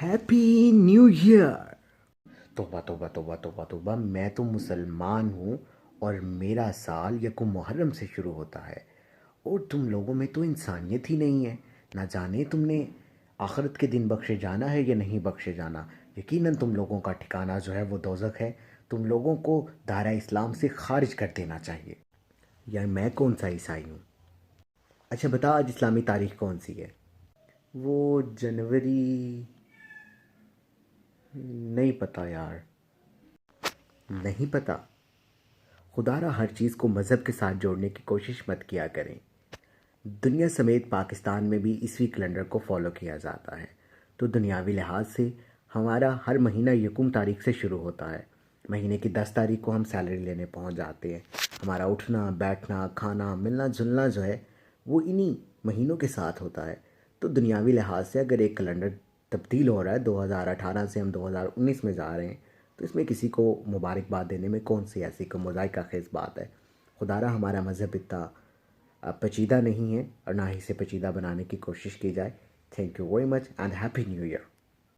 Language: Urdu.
Happy new year. توبہ توبہ توبہ توبہ توبہ، میں تو مسلمان ہوں اور میرا سال یکم محرم سے شروع ہوتا ہے، اور تم لوگوں میں تو انسانیت ہی نہیں ہے۔ نہ جانے تم نے آخرت کے دن بخشے جانا ہے یا نہیں بخشے جانا۔ یقیناً تم لوگوں کا ٹھکانہ جو ہے وہ دوزخ ہے۔ تم لوگوں کو دائرہ اسلام سے خارج کر دینا چاہیے۔ یار میں کون سا عیسائی ہوں؟ اچھا بتا، آج اسلامی تاریخ کون سی ہے؟ وہ جنوری، نہیں پتہ یار، نہیں پتہ۔ خدا را ہر چیز کو مذہب کے ساتھ جوڑنے کی کوشش مت کیا کریں۔ دنیا سمیت پاکستان میں بھی عیسوی کیلنڈر کو فالو کیا جاتا ہے، تو دنیاوی لحاظ سے ہمارا ہر مہینہ یکم تاریخ سے شروع ہوتا ہے۔ مہینے کی 10 تاریخ کو ہم سیلری لینے پہنچ جاتے ہیں۔ ہمارا اٹھنا بیٹھنا کھانا ملنا جلنا جو ہے وہ انہی مہینوں کے ساتھ ہوتا ہے۔ تو دنیاوی لحاظ سے اگر ایک کیلنڈر تبدیل ہو رہا ہے، 2018 سے ہم 2019 میں جا رہے ہیں، تو اس میں کسی کو مبارکباد دینے میں کون سی ایسی کوئی مذائقہ خیز بات ہے؟ خدا را ہمارا مذہب اتنا پیچیدہ نہیں ہے، اور نہ ہی اسے پیچیدہ بنانے کی کوشش کی جائے۔ Thank you very much and happy new year.